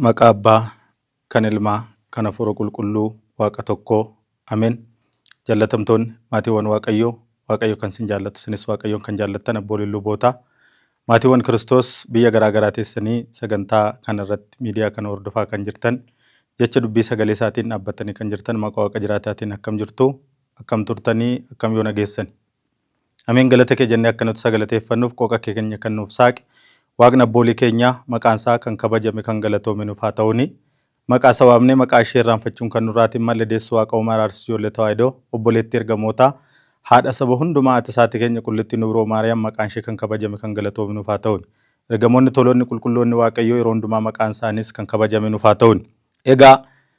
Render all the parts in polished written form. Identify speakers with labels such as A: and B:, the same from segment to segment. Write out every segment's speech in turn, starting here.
A: Maqaa Abbaa, kan Ilmaa, kan Hafuura Qulqulluu, Waaqa tokkoo, Ameen. Jaallatamtoonni maatiiwwan Waaqayyoo, Waaqayyo kan isin jaallatu, isinis Waaqayyoon kan jaallattan abbooliin lubootaa. Maatiiwwan Kiristoos biyya garaa garaa teessanii sagantaa kana irratti miidiyaa kana hordofaa kan jirtan, jecha dubbii sagalee isaatiin dhaabbatanii kan jirtan maqaa Waaqa jiraataatiin akkam jirtu, akkam turtanii, akkam yoo nageessan. Ameen. Galata kee jennee akka nuti sagalateeffannuuf qooqa kee keenya kan nuuf saaqe Waaqni abboolii keenya maqaan isaa kan kabajame kan galatoome nuuf haa ta'uuni. Maqaa isaa waamnee maqaa ishee irraanfachuun kan nurraatiin malee deessu Waaqa uumaa araarsisu ijoollee tawaahidoo obboleettii ergamootaa haadha saba hundumaa ati isaati keenya qullittii nu biroo Maariyaam maqaan ishee kan kabajame kan galatoome nuuf haa ta'uuni. Ergamoonni toloonni qulqulloonni Waaqayyoo yeroo hundumaa maqaan isaanis kan kabajame nuuf haa ta'uuni. Egaa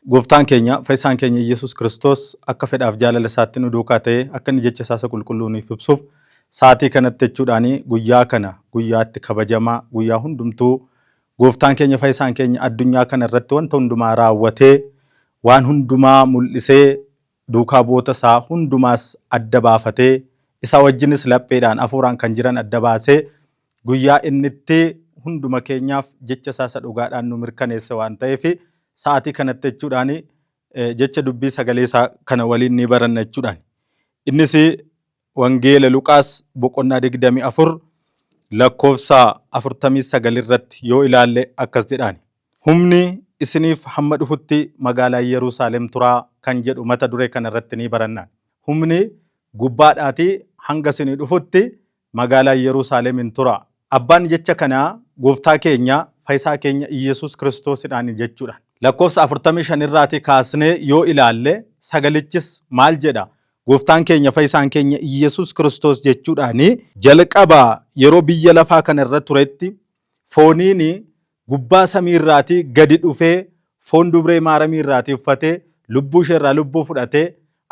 A: Gooftaan keenya Fayyisaan keenya Iyyasuus Kiristoos akka fedhaaf jaalala isaatti nu duukaa ta'ee akka inni jecha isaa qulqulluu nuuf ibsuuf sa'aatii kanatti jechuudhaani guyyaa kana guyyaatti kabajamaa guyyaa hundumtuu Gooftaan keenya Fayyisaan keenya addunyaa kana irratti wanta hundumaa raawwatee waan hundumaa mul'isee duukaa bu'oota isaa hundumaas adda baafatee isa wajjinis lapheedhaan hafuuraan kan jiran adda baasee guyyaa innitti hunduma keenyaaf jecha isaa dhugaadhaan nu mirkaneesse waan ta'eef sa'aatii kanatti jechuudhaani jecha dubbii sagalee isaa kana waliin ni baranna jechuudhaan. Innis Wangeela Luqaas boqonnaa 24 lakkoofsa 49 irratti yoo ilaalle akkas jedhaan. Humni isiniif hamma dhufutti magaalaa Yerusaalem turaa kan jedhu mata duree kana irratti ni barannaan. Humni gubbaadhaatii hanga isinii dhufutti magaalaa Yerusaalem turaa. Abbaan jecha kanaa Gooftaa keenya Fayyisaa keenya Iyyasuus Kiristoosidhaan jechuudha. Lakkoofsa 45 irraatii kaasnee yoo ilaalle sagalichis maal jedha? Gooftaan keenya Fayyisaan keenya Iyyasuus Kiristoos jechuudhaani jalqabaa yeroo biyya lafaa kana irra turetti fooniin gubbaa samii irraatii gadi dhufee foon dubree maaramii irraatii uffatee lubbuu ishee irraa lubbuu fudhatee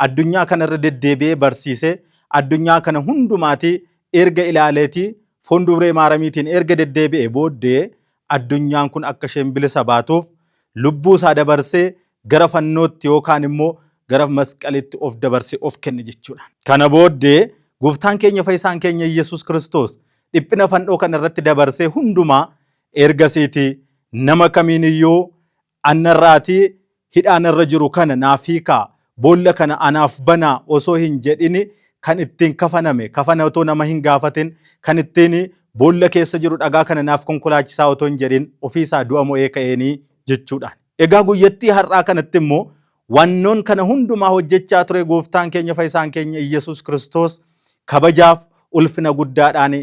A: addunyaa kana irra deddeebi'ee barsiisee addunyaa kana hundumaatii erga ilaaleetii foon dubree maaramiitiin erga deddeebi'ee booddee addunyaan kun akka isheen bilisa baatuuf lubbuu isaa dabarsee gara fannootti yookaan immoo gara masqalitti of dabarsee of kenne jechuudha. Kana booddee Gooftaan keenya Fayyisaan keenya Iyyasuus Kiristoos dhiphina fannoo kana irratti dabarsee hundumaa ergasiitii nama kamiin iyyuu annarraatii hidhaan irra jiru kana naaf hiikaa boolla kana anaaf banaa osoo hin jedhini kan ittiin kafaname kafana otoo nama hin gaafatin kan ittiin boolla keessa jiru dhagaa kana naaf konkolaachisaa otoo hin jedhin ofiisaa du'a mo'ee ka'eenii jechuudhaan. Egaa guyyattii har'aa kanatti immoo wannoon kana hundumaa hojjechaa ture Gooftaan keenya Fayyisaan keenya Iyyasuus Kiristoos kabajaaf ulfina guddaadhaan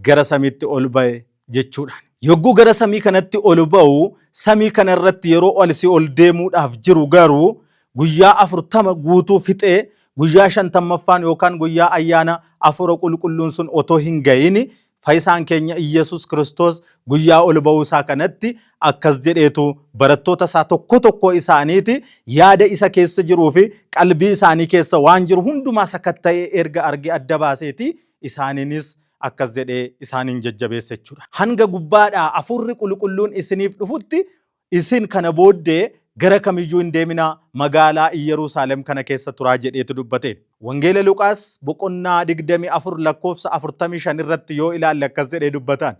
A: gara samiitti ol ba'e jechuudha. Yogguu gara samii kanatti ol ba'u samii kana irratti yeroo ol deemuudhaaf jiru garuu guyyaa 40 guutuu fixee guyyaa 50ffaan yookaan guyyaa ayyaana Hafuura Qulqulluun sun otoo hin ga'iin Fayyisaan keenya Iyyasuus Kiristoos guyyaa ol ba'uu isaa kanatti akkas jedheetu barattoota isaa tokko isaaniiti yaada isa keessa jiruu fi qalbii isaanii keessa waan jiru hundumaa sakatta'ee erga arge adda baaseeti isaaniinis akkas jedhee isaaniin jajjabeesse jechuudha. Hanga gubbaadhaa Hafuurri Qulqulluun isiniif dhufutti isin kana booddee gara kamiyyuu hin deeminaa magaalaa Yerusaalem kana keessa turaa jedheetu dubbate. Wangeela Luqaas boqonnaa 24 lakkoofsa 45 irratti yoo ilaalle akkas jedhee dubbatan.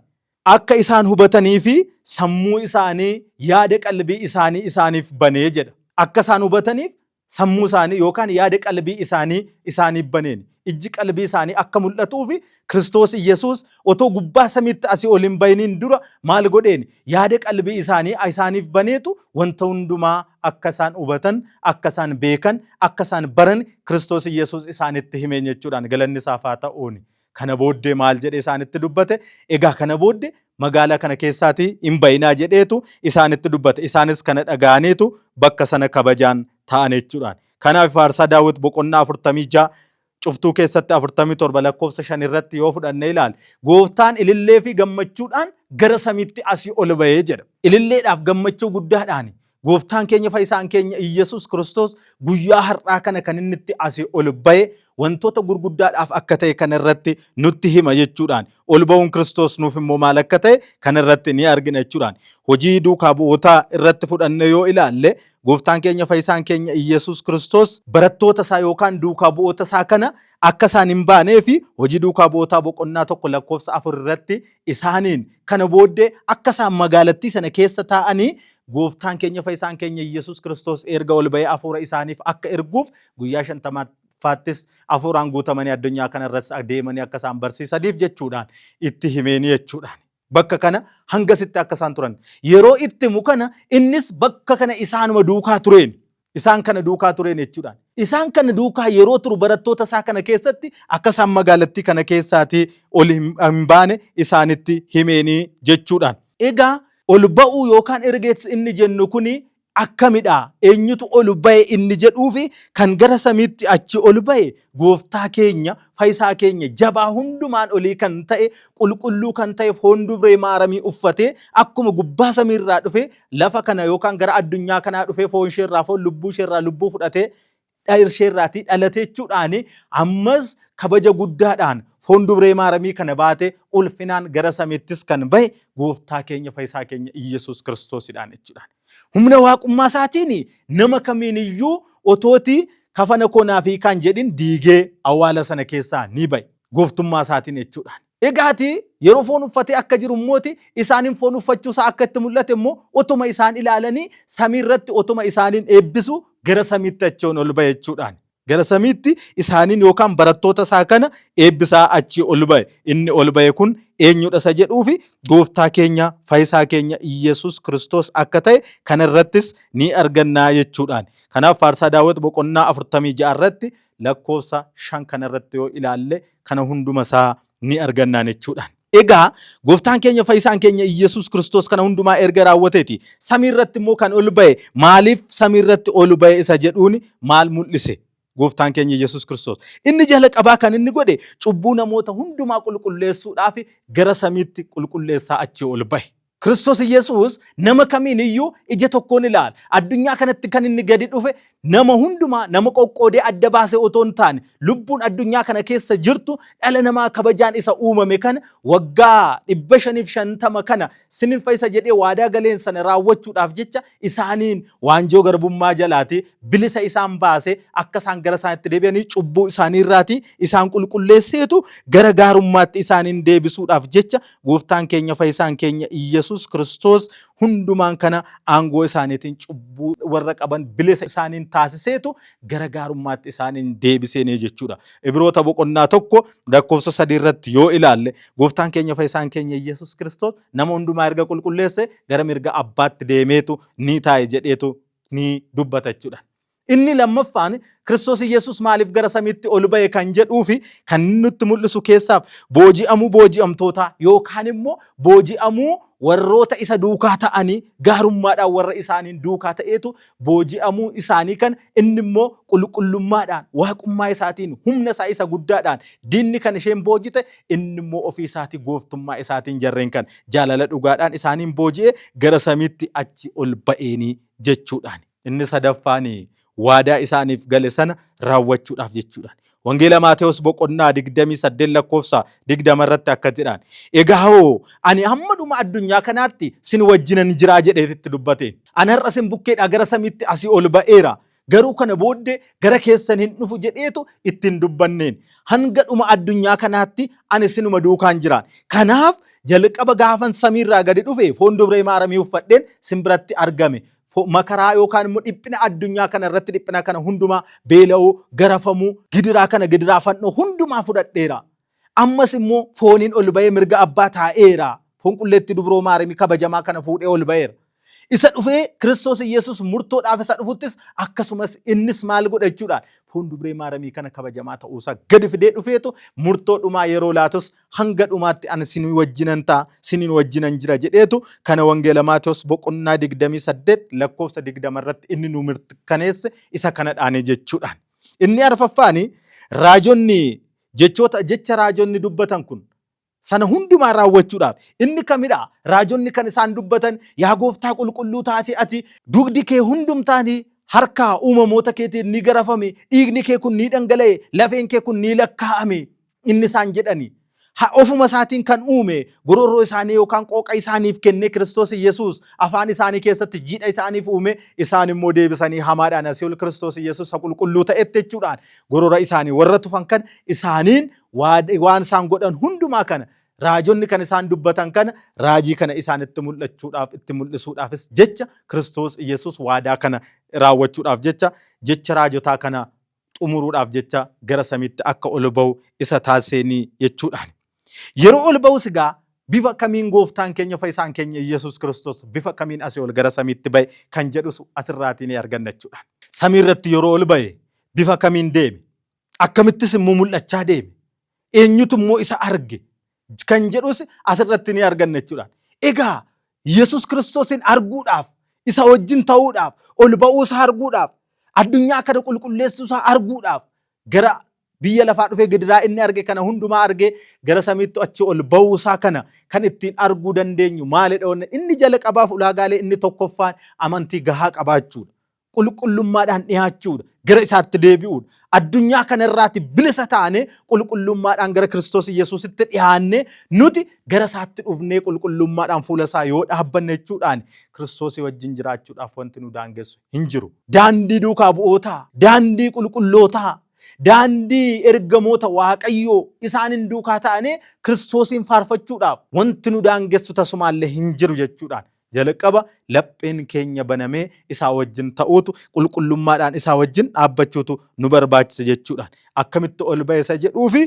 A: Akka isaan hubatanii fi sammuu isaanii yaada qalbii isaanii isaaniif banee jedha. Akka isaan hubataniif sammuu isaanii yookaan yaada qalbii isaanii isaaniif baneen. Ijji qalbii isaanii akka mul'atuuf Kiristoos Iyyasuus otoo gubbaa samiitti asii ol hin bayiniin dura maal godheen yaada qalbii isaanii isaaniif baneetu wanta hundumaa akka isaan hubatan akka isaan beekan akka isaan baran Kiristoos Iyyasuus isaanitti himeen jechuudhaan galanni isaaf haa ta'uuni. Kana booddee maal jedhee isaanitti dubbate? Egaa kana booddee magaalaa kana keessaatii hin bayinaa jedheetu isaanitti dubbate. Isaanis kana dhaga'aniitu bakka sana kabajaan ta'an jechuudhaan. Kanaaf faarsaa Daawit boqonnaa 46 cuftuu keessatti 47 lakkoofsa 5 irratti yoo fudhanne ilaal Gooftaan ilillee fi gammachuudhaan gara samiitti asii ol ba'ee jedha. Ililleedhaaf gammachuu guddaadhaan Gooftaan keenya Fayyisaan keenya Iyyasuus Kiristoos guyyaa har'aa kana kan inni itti asii ol ba'e wantoota gurguddaadhaaf akka ta'e kan irratti nutti hima jechuudhaan. Ol ba'uun Kiristoos nuuf immoo maal akka ta'e kan irratti ni argina jechuudhaan. Hojii duukaa bu'ootaa irratti fudhanne yoo ilaalle Gooftaan keenya Fayyisaan keenya Iyyasuus Kiristoos barattoota isaa yookaan duukaa bu'oota isaa kana akka isaan hin baanee fi hojii duukaa bu'ootaa boqonnaa 1 lakkoofsa 4 irratti isaaniin kana booddee akka isaan magaalattii sana keessa taa'anii gooftaan keenya fayyisaan keenya Yesuus Kiristoos erga ol ba'ee hafuura isaaniif akka erguuf guyyaa 50ffaattis hafuuraan guutamanii addunyaa kanarratti adeemanii akka isaan barsiisaniif jechuudhaan itti himeenii jechuudhaan. Bakka kana hangasitti akka isaan turan yeroo itti himu kana innis bakka kana isaanuma duukaa tureen. Isaan kana duukaa tureen jechuudhaan. Isaan kana duukaa yeroo turu barattoota isaa kana keessatti akka isaan magaalattii kana keessaatii ol hin baane isaanitti himeenii jechuudhaan. Egaa ol ba'uu yookaan ergeessi inni jennu kuni akkamidha? Eenyutu ol ba'e inni jedhuu fi kan gara samiitti achi ol ba'e gooftaa keenya fayyisaa keenya jabaa hundumaan olii kan ta'e qulqulluu kan ta'e foon dubree maaramii uffatee akkuma gubbaa samiirraa dhufe lafa kana yookaan gara addunyaa kanaa dhufe foon isheerraa foon lubbuu isheerraa lubbuu fudhatee isheerraatii dhalate jechuudhaan ammas kabaja guddaadhaan foon dubree maaramii kana baate ulfinaan gara samiittis kan bahe gooftaa keenya fayyisaa keenya Iyyasuus Kiristoosidhaan jechuudhaan. Humna waaqummaa isaatiin nama kamiin iyyuu otooti kafana koonaa fi kan jedhin diigee awwaala sana keessaa ni bahe gooftummaa isaatiin jechuudhaan. Egaati yeroo foon uffatee akka jiru immooti isaaniin foon uffachuusaa akka itti mul'ate immoo otuma isaan ilaalanii samiirratti otuma isaaniin eebbisu gara samiitti achiin ol bahe jechuudhaan. Gara samiitti isaaniin yookaan barattoota isaa kana eebbisaa achii ol bahe. Inni ol bahe kun eenyudha isa jedhuu fi gooftaa keenya fayyisaa keenya Iyyasuus Kiristoos akka ta'e kanarrattis ni argannaa jechuudhaan. Kanaaf faarsaa Daawit boqonnaa 46 irratti lakkoofsa 5 kanarratti yoo ilaalle kana hunduma isaa ni argannaa jechuudhaan. Egaa gooftaan keenya fayyisaan keenya Iyyasuus Kiristoos kana hundumaa erga raawwateeti samiirratti immoo kan ol bahe maaliif samiirratti ol bahe isa jedhuun maal mul'ise? Gooftaan keenya Iyyasuus Kiristoos inni jala qabaa kan inni godhe cubbuu namoota hundumaa qulqulleessuudhaaf gara samiitti qulqulleessaa achi ol bahe. Kiristoos Iyyasuus nama kamiin iyyuu ija tokkoon ilaala. Addunyaa kanatti kan inni gadi dhufe nama hundumaa nama qoqqoodee adda baasee otoo hin taane lubbuun addunyaa kana keessa jirtu dhala namaa kabajaan isa uumame kana waggaa 550 kana sinin fayyisa jedhee waadaa galeen sana raawwachuudhaaf jecha isaaniin waanjoo garbummaa jalaati bilisa isaan baase akka isaan gara isaaniitti deebi'anii cubbuu isaanii irraati isaan qulqulleesseetu gara gaarummaatti isaaniin deebisuudhaaf jecha gooftaan keenya fayyisaan keenya Iyyasuus Kiristoos hundumaan kana aangoo isaaniitiin cubbuu warra qaban bilisa isaaniin taasiseetu gara gaarummaatti isaaniin deebiseenii jechuudha. Ibroota boqonnaa 1 lakkoofsa 3 irratti yoo ilaalle gooftaan keenya fayyisaan keenya Iyyasuus Kiristoos nama hundumaa erga qulqulleesse gara mirga abbaatti deemeetu ni taa'e jedheetu ni dubbata jechuudha. Inni lammaffaan Kiristoos Iyyasuus maaliif gara samiitti ol bahe kan jedhuu fi kan nutti mul'isu keessaaf booji'amuu booji'amtoota yookaan immoo booji'amuu warroota isa duukaa ta'anii gaarummaadhaan warra isaaniin duukaa ta'eetu booji'amuu isaanii kan inni immoo qulqullummaadhaan waaqummaa isaatiin humna isaa isa guddaadhaan diinni kan isheen boojite inni immoo ofii isaatii gooftummaa isaatiin jarreen kan jaalala dhugaadhaan isaaniin booji'ee gara samiitti achi ol ba'eenii jechuudhaan. Inni sadaffaanii waadaa isaaniif gale sana raawwachuudhaaf jechuudhaan. Wangeela Maatewos boqonnaa 28 lakkoofsa 20 irratti akka jedhaan. Egaa hoo ani hamma dhuma addunyaa kanaatti sin wajjinan jiraa jedheetitti dubbate. Ani har'a sin bukkeedhaa gara samiitti asii ol ba'eera. Garuu kana booddee gara keessan hin dhufu jedheetu ittiin dubbanneen. Hanga dhuma addunyaa kanaatti ani sinuma duukaan jiraan. Kanaaf jalqaba gaafan samiirraa gadi dhufe foon dubree maaramii uffadheen sin biratti argame. Makaraa yookaan immoo dhiphina addunyaa kana irratti dhiphina kana hundumaa beela'uu garafamuu gidiraa kana gidiraa fannoo hundumaa fudhadheera. Ammas immoo fooniin ol ba'ee mirga abbaa taa'eera. Foon qulleetti dubroo maaramii kabajamaa kana fuudhee ol ba'eera. Isa dhufee Kiristoos Iyyasuus murtoodhaaf isa dhufuttis akkasumas innis maal godha jechuudhaan foon dubree maaramii kana kabajamaa ta'uusaa gadi fidee dhufeetu murtoodhumaa yeroo laatus hanga dhumaatti ani sin wajjinan ta'a sinin wajjinan jira jedheetu kana wangeela Maatewos boqonnaa 28 lakkoofsa 20 irratti inni nu mirkaneesse isa kanadhaanii jechuudhaan. Inni arfaffaani raajonni jecha raajonni dubbatan kun sana hundumaa raawwachuudhaaf inni kamidha raajonni kan isaan dubbatan yaa gooftaa qulqulluu taate ati dugdi kee hundumtaanii harkaa uumamoota keetiin ni garafame dhiigni kee kun ni dhangala'e lafeen kee kun ni lakkaa'ame inni isaan jedhani ofuma isaatiin kan uume gororroo isaanii yookaan qooqa isaaniif kenne Kiristoos Iyyasuus afaan isaanii keessatti jiidha isaaniif uume isaan immoo deebisanii hamaadhaan asii ol Kiristoos Iyyasuus qulqulluu ta'etti jechuudhaan gorora isaanii warra tufan kan isaaniin waan isaan godhan hundumaa kana Raajonni kan isaan dubbatan kana raajii kana isaanitti mul'achuudhaaf itti mul'isuudhaafis jecha Kiristoos Yesuus waadaa kana raawwachuudhaaf jecha raajotaa kana xumuruudhaaf jecha gara samiitti akka ol ba'u isa taasisanii jechuudhaan. Yeroo ol ba'us egaa bifa kamiin gooftaan keenya fayyisaan keenya Yesuus Kiristoos bifa kamiin asii ol gara samiitti ba'e kan jedhus asirraatii ni arganna jechuudha. Samii irratti yeroo ol ba'e bifa kamiin deeme? Akkamittis immoo mul'achaa deeme? Eenyutu immoo isa arge? Kan jedhus asirratti ni arganna jechuudha. Egaa Yesuus Kiristoosin arguudhaaf, isa wajjin ta'uudhaaf, ol ba'uu isaa arguudhaaf, addunyaa kana qulqulleessuu isaa arguudhaaf gara biyya lafaa dhufee gidiraa inni arge kana hundumaa argee gara samiitti achi ol ba'uu isaa kana kan ittiin arguu dandeenyu maalidha? Inni jalqabaaf ulaagaalee inni tokkoffaan amantii gahaa qabaachuudha. Qulqullummaadhaan dhiyaachuudha. Gara isaatti deebi'uudha. Addunyaa kanarraatti bilisa taane qulqullummaadhaan gara Kiristoos Yesuusitti dhiyaannee nuti gara isaatti dhufnee qulqullummaadhaan fuula isaa yoo dhaabbanne jechuudhaan Kiristoosii wajjin jiraachuudhaaf wanti nu daangessu hin jiru. Daandii duukaa bu'ootaa, daandii qulqullootaa, daandii ergamoota Waaqayyoo isaanin duukaa ta'anii Kiristoosiin faarfachuudhaaf wanti nu daangessu tasumaallee hin jiru jechuudhaan. Jalqaba lapheen keenya banamee isaa wajjin ta'uutu qulqullummaadhaan isaa wajjin dhaabbachuutu nu barbaachisa jechuudhaan. Akkamitti ol ba'e isa jedhuu fi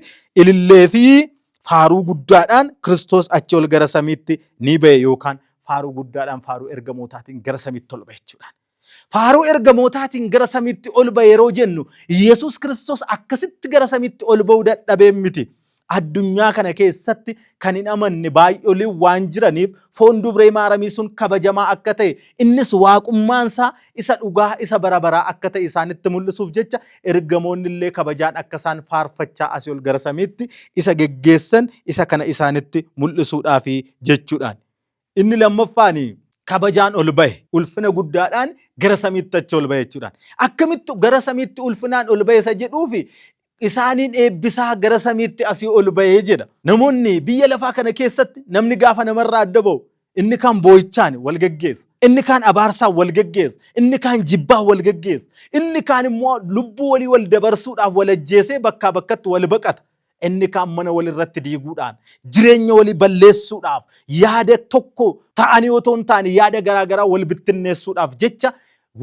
A: ilillee fi faaruu guddaadhaan Kiristoos achi ol gara samiitti ni ba'e yookaan faaruu guddaadhaan faaruu ergamootaatiin gara samiitti ol ba'e jechuudhaan. Faaruu ergamootaatiin gara samiitti ol ba'e yeroo jennu Yesuus Kiristoos akkasitti gara samiitti ol ba'uu dadhabee miti. Addunyaa kana keessatti kan hin amanne baay'ooliin waan jiraniif foon dubree maaramii sun kabajamaa akka ta'e innis waaqummaansaa isa dhugaa isa bara baraa akka ta'e isaanitti mul'isuuf jecha ergamoonni illee kabajaan akka isaan faarfachaa asii ol gara samiitti isa geggeessan isa kana isaanitti mul'isuudhaaf jechuudhaan. Inni lammaffaan kabajaan ol ba'e ulfina guddaadhaan gara samiitti achi ol ba'e jechuudhaan. Akkamitti gara samiitti ulfinaan ol ba'e isa jedhuufi isaaniin eebbisaa gara samiitti asii ol ba'ee jedha. Namoonni biyya lafaa kana keessatti namni gaafa namarraa adda ba'u inni kaan boo'ichaan wal geggeessa, inni kaan abaarsaan wal geggeessa, inni kaan jibbaan wal geggeessa, inni kaan immoo lubbuu walii wal dabarsuudhaaf wal ajjeesee bakkaa bakkatti wal baqata. Inni kaan mana walirratti diiguudhaan jireenya walii balleessuudhaaf yaada tokko ta'anii otoo hin taane yaada garaagaraa wal bittinneessuudhaaf jecha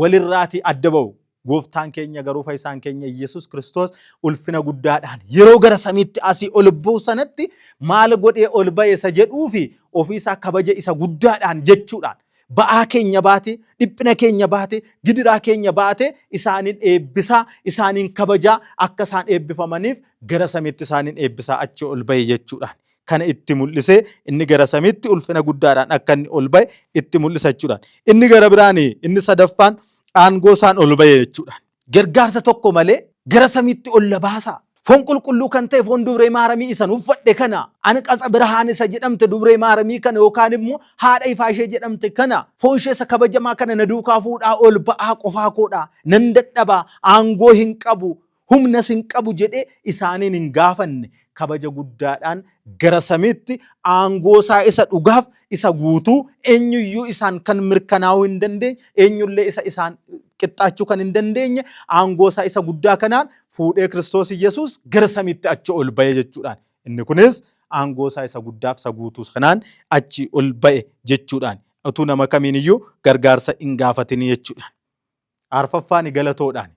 A: walirraatii adda ba'u. Gooftaan keenya garuu fayyisaan keenya Yesuus Kiristoos ulfina guddaadhaan yeroo gara samiitti asii ol ba'u sanatti maal godhee ol ba'e isa jedhuu fi ofiisaa kabaja isa guddaadhaan jechuudhaan ba'aa keenya baate, dhiphina keenya baate, gidiraa keenya baate isaaniin eebbisaa, isaaniin kabajaa akka isaan eebbifamaniif gara samiitti isaaniin eebbisaa achi ol ba'e jechuudhaan. Kana itti mul'isee inni gara samiitti ulfina guddaadhaan akka inni ol ba'e itti mul'isa jechuudhaan. Inni gara biraan inni sadaffaan aangoo isaan ol ba'e jechuudha. Gargaarsa tokko malee gara samiitti ol baasaa. Foon qulqulluu kan ta'e foon dubree maaramii isa uffadhe kana anqatsa birhaan isa jedhamte dubree maaramii kana yookaan immoo haadha ifaa ishee jedhamte kana foon ishee isa kabajamaa kana na duukaa fuudhaa ol ba'aa qofaa koodhaa nan dadhabaa aangoo hin qabu humnas hin qabu jedhee isaaniin hin gaafanne kabaja guddaadhaan gara samiitti aangoo isaa isa dhugaaf isa guutuu eenyuyyuu isaan kan mirkanaa'uu hin dandeenye eenyullee isa isaan qixxaachuu kan hin dandeenye aangoo isaa isa guddaa kanaan fuudhee Kiristoos Yesuus gara samiitti achi ol ba'e jechuudhaan. Inni kunis aangoo isaa isa guddaaf isa guutuus kanaan achi ol ba'e jechuudhaan. Utuu nama kamiiniyyuu gargaarsa hin gaafatinii jechuudhaan. Arfaffaan galatoodhaan.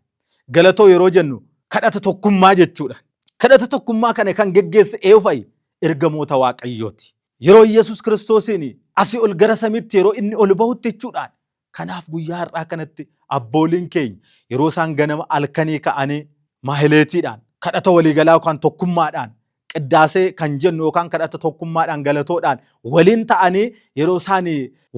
A: Galatoo yeroo jennu kadhata tokkummaa jechuudhaan. Kadhata tokkummaa kana kan geggeesse eenyu? Ergamoota Waaqayyooti. Yeroo Yesuus Kiristoosiin asii ol gara samiitti yeroo inni ol bahutti jechuudhaan. Kanaaf guyyaa har'aa kanatti abbooliin keenya yeroo isaan ganama halkanii ka'anii mahileetiidhaan kadhata waliigalaa yookaan tokkummaadhaan qiddaasee kan jennu yookaan kadhata tokkummaadhaan galatoodhaan waliin ta'anii yeroo isaan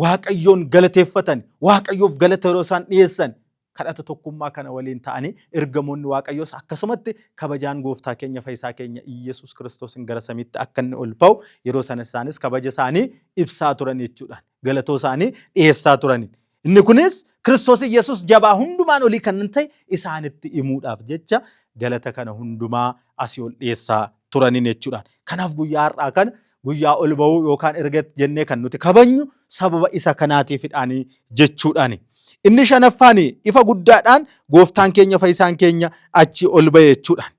A: Waaqayyoon galateeffatan Waaqayyoof galata yeroo isaan dhiyeessan kadhata tokkummaa kana waliin ta'anii ergamoonni Waaqayyoos akkasumatti kabajaan gooftaa keenya fayyisaa keenya Yesuus Kiristoosin gara samiitti akka inni ol ba'u yeroo sana isaanis kabaja isaanii ibsaa turan jechuudhaan galatoo isaanii dhiyeessaa turan. Inni kunis Kiristoos Yesuus jabaa hundumaan olii kan ta'e isaanitti himuudhaaf jecha galata kana hundumaa asii ol dhiyeessaa turaniin jechuudhaan. Kanaaf guyyaa har'aa kana guyyaa ol ba'uu yookaan erga jennee kan nuti kabajnu sababa isa kanaatiifidhaanii jechuudhaani. Inni shanaffaan ifa guddaadhaan gooftaan keenya fayyisaan keenya achi ol ba'e jechuudhaan.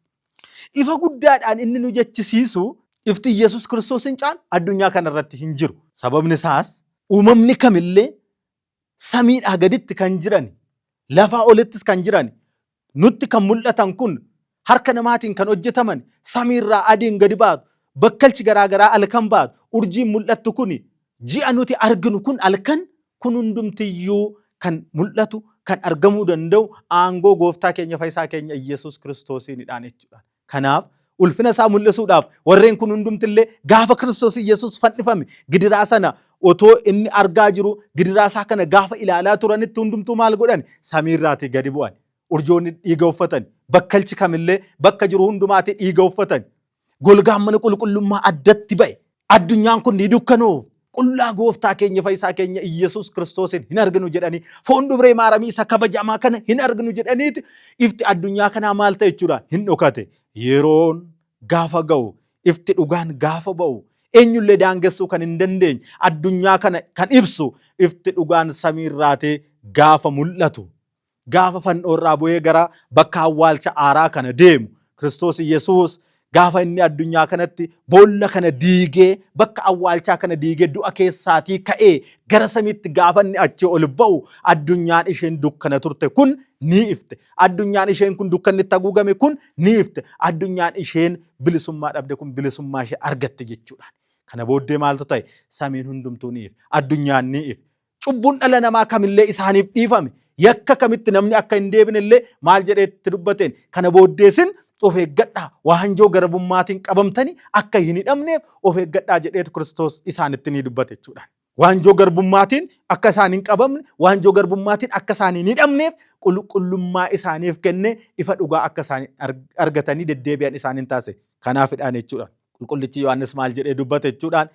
A: Ifa guddaadhaan inni nu jechisiisu Ifti Yesuus Kiristoosin caalu addunyaa kanarratti hin jiru. Sababni isaas uumamni kamillee samiidhaa gaditti kan jiran, lafaa olittis kan jiran, nutti kan mul'atan kun harka namaatiin kan hojjetaman, samiirraa adiin gadi baatu, bakkalchi garaagaraa halkan baatu, urjiin mul'attu kun, ji'a nuti arginu kun halkan kun hundumtiyyuu kan mul'atu, kan argamuu danda'u aangoo gooftaa keenya fayyisaa keenya Yesuus Kiristoosiinidhaan jechuudha. Kanaaf ulfina isaa mul'isuudhaaf warreen kun hundumtillee gaafa Kiristoos Yesuus fannifame gidiraa sana otoo inni argaa jiru, gidiraa isaa kana gaafa ilaalaa turanitti hundumtuu maal godhan? Samiirraatii gadi bu'an. Urjoonni dhiiga uffatan, bakkalchi kamillee bakka jiru hundumaatii dhiiga uffatan. Golgaan mana qulqullummaa addatti ba'e. Addunyaan kun ni dukkanoof. Qullaa gooftaa keenya fayyisaa keenya Yesuus Kiristoosin hin arginu jedhanii, foon dubree maaramii isa kabajamaa kana hin arginu jedhaniiti ifti addunyaa kanaa maal ta'e jechuudha? Hin dhokate. Yeroon gaafa ga'u, ifti dhugaan gaafa ba'u, eenyullee daangessuu kan hin dandeenye, addunyaa kana kan ibsu ifti dhugaan samiirraatee gaafa mul'atu, gaafa fannoorraa bu'ee gara bakka awwaalcha aaraa kana deemu, Kiristoos Yesuus gaafa inni addunyaa kanatti boolla kana diigee, bakka awwaalchaa kana diigee du'a keessaatii ka'ee gara samiitti gaafa inni achi ol ba'u, addunyaan isheen dukkana turte kun ni ifte. Addunyaan isheen kun dukkanni itti haguugame kun ni ifte. Addunyaan isheen bilisummaa dhabde kun bilisummaa ishee argatte jechuudha. Kana booddee maaltu ta'e? Samiin hundumtuu ni ife. Addunyaan ni ife. Cubbuun dhala namaa kamillee isaaniif dhiifame. Yakka kamitti namni akka hin deebine illee maal jedhee itti dubbateen? Kana booddeesin of eeggadhaa, waanjoo garbummaatiin qabamtanii akka hin hidhamneef of eeggadhaa jedheetu Kiristoos isaanitti ni dubbate jechuudha. Waanjoo garbummaatiin akka isaan hin qabamne, waanjoo garbummaatiin akka isaan hin hidhamneef qulqullummaa isaaniif kenne, ifa dhugaa akka isaan argatanii deddeebi'an isaan taasise. Kanaafidhaan jechuudha. Qulqullichi Yohaannis maal jedhee dubbate jechuudhaan?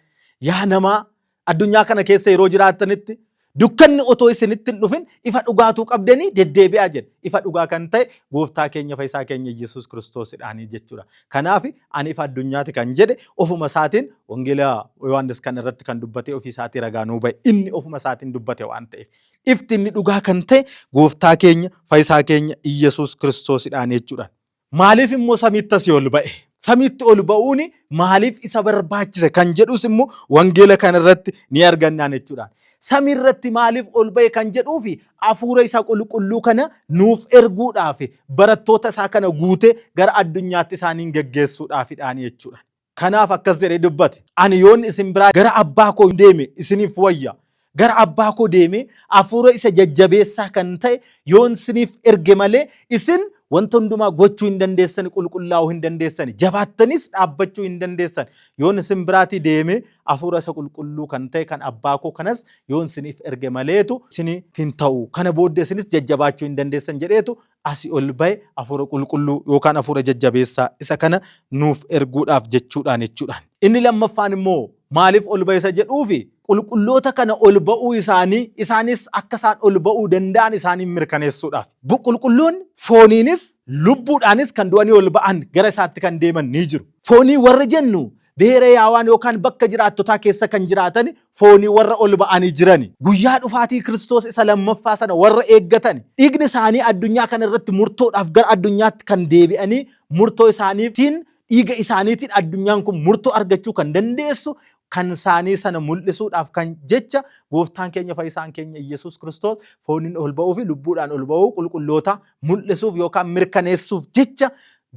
A: Yaa namaa addunyaa kana keessa yeroo jiraatanitti dukkanni otoo isinitti hin dhufin ifa dhugaatuu qabdanii deddeebi'aa jedhe. Ifa dhugaa kan ta'e gooftaa keenya fayyisaa keenya Yesuus Kiristoosidhaanii jechuudha. Kanaaf ani ifa addunyaati kan jedhe ofuma isaatiin wangeela Yohaannis kan irratti kan dubbate ofii isaatii ragaa nuu ba'e. Inni ofuma isaatiin dubbate waan ta'eef. Ifti inni dhugaa kan ta'e gooftaa keenya fayyisaa keenya Yesuus Kiristoosidhaanii jechuudha. Maaliif immoo samiitti asii ol ba'e? Samiitti ol ba'uun maaliif isa barbaachise kan jedhus immoo wangeela kana irratti ni argannaan jechuudha. Samiirratti maaliif ol ba'e kan jedhuufi hafuura isa qulqulluu kana nuuf erguudhaaf barattoota isaa kana guutee gara addunyaatti isaaniin geggeessuudhaafidhaan jechuudha. Kanaaf akkas jedhee dubbate. Ani yoon isin biraa gara abbaa koo deeme isiniif wayya. Gara abbaa koo deeme hafuura isa jajjabeessaa kan ta'e yoon isiniif erge malee isin wanta hundumaa gochuu hin dandeessan, qulqullaa'uu hin dandeessan, jabaattanis dhaabbachuu hin dandeessan. Yoon isin biraatii deeme hafuura isa qulqulluu kan ta'e kan abbaa koo kanas yoon isiniif erge maleetu isiniif hin ta'u. Kana booddee isinis jajjabaachuu hin dandeessan jedheetu asii ol ba'e hafuura qulqulluu yookaan hafuura jajjabeessaa isa kana nuuf erguudhaaf jechuudhaan jechuudhaan. Inni lammaffaan immoo maaliif ol ba'e isa jedhuufi qulqulloota kana ol ba'uu isaanii isaanis akka isaan ol ba'uu danda'an isaaniin mirkaneessuudhaaf. Qulqulloonni fooniinis lubbuudhaanis kan du'anii ol ba'an gara isaatti kan deeman ni jiru. Foonii warra jennu beera yaawaan yookaan bakka jiraattotaa keessa kan jiraatan foonii warra ol ba'anii jirani. Guyyaa dhufaatii Kiristoos isa lammaffaa sana warra eeggatan dhiigni isaanii addunyaa kana irratti murtoodhaaf gara addunyaatti kan deebi'anii murtoo isaaniitiin dhiiga isaaniitiin addunyaan kun murtoo argachuu kan dandeessu kan isaanii sana mul'isuudhaaf kan jecha gooftaan keenya fayyisaan keenya Yesuus Kiristoos fooniin ol ba'uu fi lubbuudhaan ol ba'uu qulqulloota mul'isuuf yookaan mirkaneessuuf jecha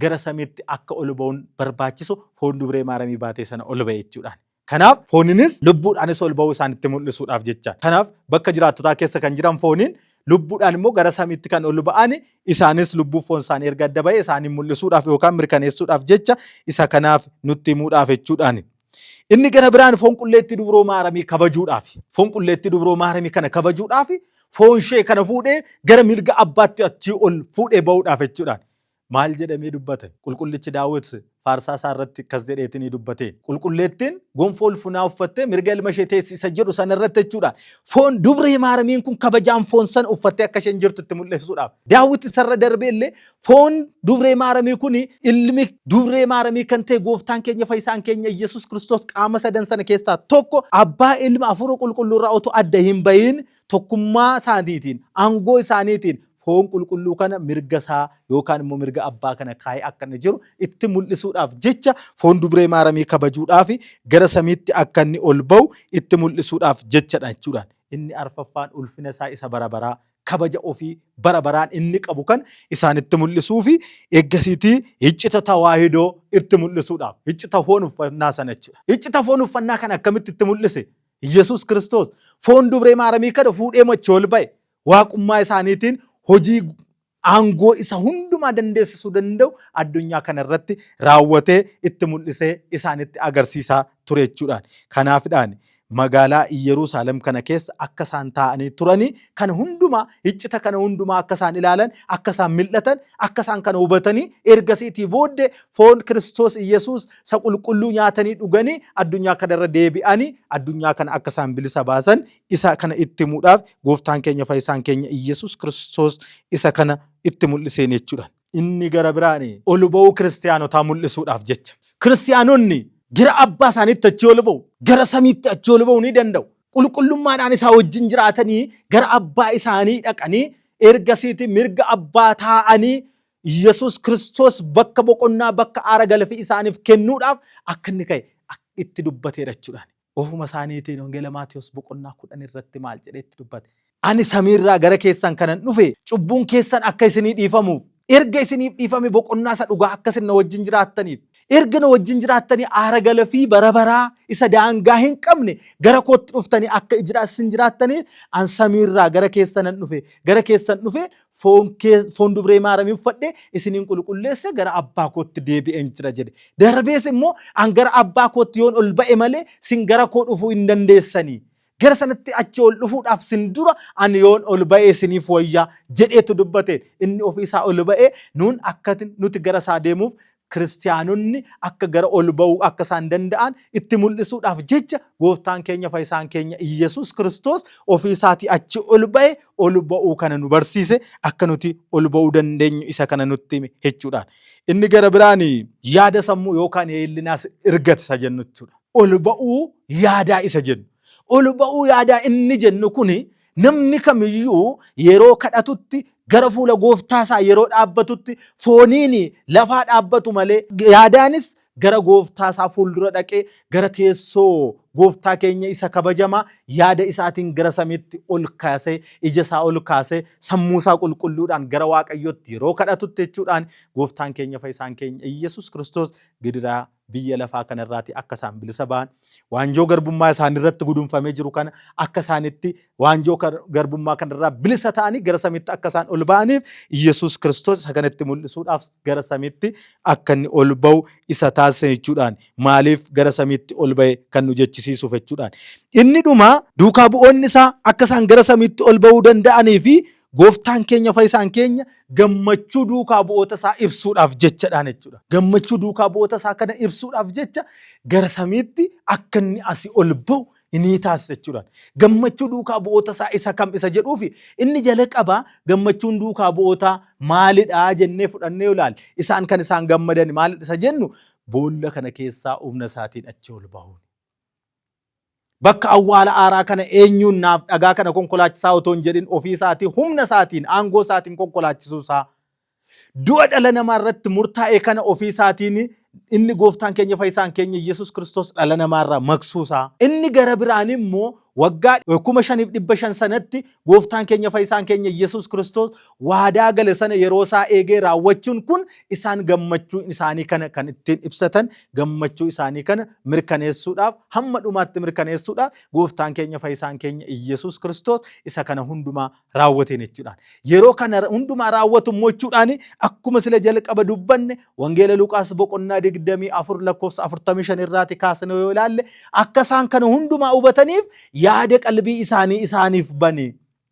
A: gara samiitti akka ol ba'uun barbaachisu foon dubree maaramii baatee sana ol ba'e jechuudhaan. Kanaaf fooniinis lubbuudhaanis ol ba'uu isaanitti mul'isuudhaaf jecha. Kanaaf bakka jiraattotaa keessa kan jiran fooniin lubbuudhaan immoo gara samiitti kan ol ba'an isaanis lubbuu foon isaanii erga adda ba'e isaanii mul'isuudhaaf yookaan mirkaneessuudhaaf jecha isa kanaaf nutti himuudhaaf jechuudhaan. Inni gara biraan foon qulleettii dubroo maaramii kabajuudhaaf, foon qulleettii dubroo maaramii kana kabajuudhaaf foon ishee kana fuudhee gara mirga abbaatti achii ol fuudhee ba'uudhaaf jechuudhaan. Maal jedhamee dubbate? Qulqullichi Daawit faarsaa isaa irratti akkas jedheetii dubbate. Qulqulleettiin gonfoo ulfinaa uffattee mirga ilma ishee teessisa jedhu sana irratti jechuudha. Foon dubree maaramiin kun kabajaan foon sana uffattee akka isheen jirtu itti mul'isuudhaaf. Daawit isarra darbee illee foon dubree maaramii kun ilmi dubree maaramii kan ta'e gooftaan keenya fayyisaan keenya Yesuus Kiristoos qaama sadan sana keessaa tokko abbaa ilma hafuura qulqulluu irraa otoo adda hin bahin tokkummaa isaaniitiin, aangoo isaaniitiin foon qulqulluu kana mirga isaa yookaan immoo mirga abbaa kana kaa'ee akka inni jiru itti mul'isuudhaaf jecha foon dubree maaramii kabajuudhaaf gara samiitti akka inni ol ba'u itti mul'isuudhaaf jechadha jechuudhaan. Inni arfaffaan ulfina isaa isa bara baraa kabaja ofii bara baraan inni qabu kan isaanitti mul'isuu fi eeggasiitii iccita tawaahidoo itti mul'isuudhaaf iccita foon uffannaa sana jechuudha. Iccita foon uffannaa kan akkamitti itti mul'ise? Yesuus Kiristoos foon dubree maaramii kana fuudhee machi ol ba'e waaqummaa isaaniitiin hojii aangoo isa hundumaa dandeessisuu danda'u addunyaa kana irratti raawwatee itti mul'isee isaanitti agarsiisaa ture jechuudhaan. Kanaafidhaan magaalaa Yerusaalem kana keessa akka isaan taa'anii turanii kan hundumaa iccita kana hundumaa akka isaan ilaalan akka isaan mil'atan akka isaan kana hubatanii ergasiitii booddee foon Kiristoos Yesuus isa qulqulluu nyaatanii dhuganii addunyaa kanarra deebi'anii addunyaa kana akka isaan bilisa baasan isa kana itti himuudhaaf gooftaan keenya fayyisaan keenya Yesuus Kiristoos isa kana itti mul'iseen jechuudha. Inni gara biraan ol ba'uu kiristaanotaa mul'isuudhaaf jecha kiristaanonni gara abbaa isaaniitti achi ol ba'u gara samiitti achi ol ba'uu ni danda'u. Qulqullummaadhaan isaa wajjin jiraatanii gara abbaa isaanii dhaqanii ergasiitii mirga abbaa taa'anii Yesuus Kiristoos bakka boqonnaa bakka aara galfii isaaniif kennuudhaaf akka inni ka'e itti dubbateera jechuudhaan. Ofuma isaaniitiin wangeela Maatiyos boqonnaa 10 irratti maal jedhee itti dubbate? Ani samiirraa gara keessan kanan dhufe cubbuun keessan akka isinii dhiifamuuf erga isiniif dhiifame boqonnaa isa dhugaa akka isin na wajjin jiraattaniif erga na wajjin jiraattanii aara galfii bara baraa isa daangaa hin qabne gara kootti dhuftanii akka isin jiraattaniif an samiirraa gara keessanan dhufe gara keessan dhufe foon dubree maaramii uffadhe isiniin qulqulleesse gara abbaa kootti deebi'een jira jedhe. Darbees immoo an gara abbaa kootti yoon ol ba'e malee sin gara koo dhufuu hin dandeessanii. Gara sanatti achi ol dhufuudhaaf sin dura ani yoon ol ba'e isiniif wayyaa jedheetu dubbate. Inni ofii isaa ol ba'e nuun akka nuti gara isaa deemuuf kiristaanonni akka gara ol ba'uu akka isaan danda'an itti mul'isuudhaaf jecha gooftaan keenya fayyisaan keenya Yesuus Kiristoos ofii isaatii achi ol ba'e ol ba'uu kana nu barsiise akka nuti ol ba'uu dandeenyu isa kana nutti hime jechuudhaan. Inni gara biraan yaada sammuu yookaan yeellinaas ergate isa jennu jechuudha. Ol ba'uu yaadaa isa jennu. Ol ba'uu yaadaa inni jennu kuni namni kamiyyuu yeroo kadhatutti gara fuula gooftaa isaa yeroo dhaabbatutti fooniin lafaa dhaabbatu malee yaadaanis gara gooftaa isaa fuuldura dhaqee gara teessoo gooftaa keenya isa kabajamaa yaada isaatiin gara samiitti ol kaasee ija isaa ol kaasee sammuu isaa qulqulluudhaan gara waaqayyootti yeroo kadhatutti jechuudhaan gooftaan keenya fayyisaan keenya Yesuus Kiristoos gidiraa biyya lafaa kanarraati akka isaan bilisa ba'an waanjoo garbummaa isaanirratti gudunfamee jiru kana akka isaanitti waanjoo garbummaa kanarraa bilisa ta'anii gara samiitti akka isaan ol ba'aniif Yesuus Kiristoos isa kanatti mul'isuudhaaf gara samiitti akka inni ol ba'u isa taasise jechuudhaan. Maaliif gara samiitti ol ba'e kan nu jechisiisuuf jechuudhaan. Inni dhuma duukaa bu'oonni isaa akka isaan gara samiitti ol ba'uu danda'anii fi gooftaan keenya fayyisaan keenya gammachuu duukaa bu'oota isaa ibsuudhaaf jechadhaan jechuudha. Gammachuu duukaa bu'oota isaa kana ibsuudhaaf jecha gara samiitti akka inni asii ol ba'u inni taasisa jechuudha. Gammachuu duukaa bu'oota isaa isa kam isa jedhuufi inni jala qabaa gammachuun duukaa bu'oota maalidhaa jennee fudhannee ilaalle isaan kan isaan gammadan maalidha isa jennu boolla kana keessaa humna isaatiin achi ol ba'uun. Bakka awwaala aaraa kana eenyuun naaf dhagaa kana konkolaachisaa otoo hin jedhin ofii isaatiin humna isaatiin aangoo isaatiin konkolaachisuusaa du'a dhala namaa irratti murtaa'e kana ofii isaatiin inni gooftaan keenya fayyisaan keenya Yesuus Kiristoos dhala namaarraa maqsuusaa inni gara biraan immoo waggaa 5,500 sanatti gooftaan keenya fayyisaan keenya Yesuus Kiristoos waadaa gale sana yeroo isaa eegee raawwachuun kun isaan gammachuu isaanii kana kan ittiin ibsatan gammachuu isaanii kana mirkaneessuudhaaf hamma dhumaatti mirkaneessuudhaaf gooftaan keenya fayyisaan keenya Yesuus Kiristoos isa kana hundumaa raawwateen jechuudhaan. Yeroo kana hundumaa raawwatu mochuudhaan akkuma sila jalqaba dubbanne wangeela Luqaas boqonnaa 24 lakkoofsa 45 irraati kaasne yoo ilaalle akka isaan kana hundumaa hubataniif yaada qalbii isaanii isaaniif bane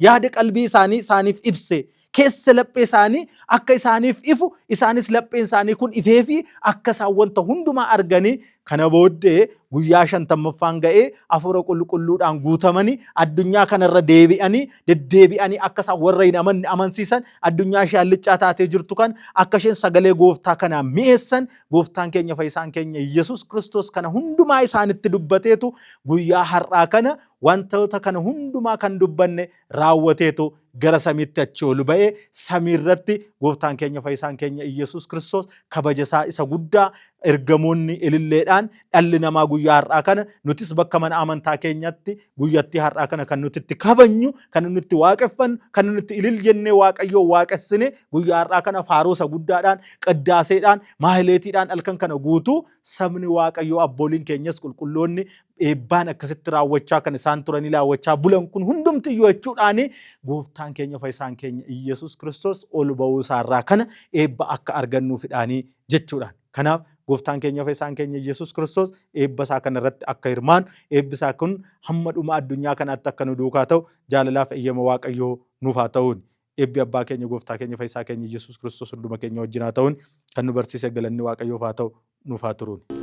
A: yaada qalbii isaanii isaaniif ibse keessa laphee isaanii akka isaaniif ifu isaanis lapheen isaanii kun ifee fi akka isaan wanta hundumaa arganii Kana booddee guyyaa 50ffaan ga'ee hafuura qulqulluudhaan guutamanii addunyaa kanarra deddeebi'anii akka isaan warra hin amanne amansiisan addunyaa ishee hallichaa taatee jirtu kan akka isheen sagalee gooftaa kanaan mi'eessan gooftaan keenya fayyisaan keenya Yesuus Kiristoos kana hundumaa isaanitti dubbateetu guyyaa har'aa kana wantoota kana hundumaa kan dubbanne raawwateetu gara samiitti achi ol ba'ee samiirratti gooftaan keenya fayyisaan keenya Yesuus Kiristoos kabajasaa isa guddaa ergamoonni ililleedhaan dhalli namaa guyyaa har'aa kana nutis bakka mana amantaa keenyatti guyyattii har'aa kana kan nuti itti kabajnu kan nuti itti waaqeffannu kan nuti itti ilil jennee waaqayyoo waaqessine guyyaa har'aa kana faaroosa guddaadhaan qiddaaseedhaan maahileetiidhaan halkan kana guutuu sabni waaqayyoo abbooliin keenyas qulqulloonni eebbaan akkasitti raawwachaa kan isaan turanii raawwachaa bulan kun hundumtiyyuu jechuudhaan gooftaan keenya fayyisaan keenya Yesuus Kiristoos ol ba'uu isaarraa kana eebba akka argannuufidhaanii jechuudhaan. Kanaaf gooftaan keenya fayyisaan keenya Yesuus Kiristoos eebba isaa kanarratti akka hirmaanu eebbi isaa kun hamma dhuma addunyaa kanaatti akka nu duukaa ta'u jaalalaaf eeyyama waaqayyoo nuuf haa ta'uun. Eebbi abbaa keenya gooftaa keenya fayyisaa keenya Yesuus Kiristoos hunduma keenya wajjin haa ta'uun kan nu barsiise galanni waaqayyoof haa ta'u nuuf haa turuun.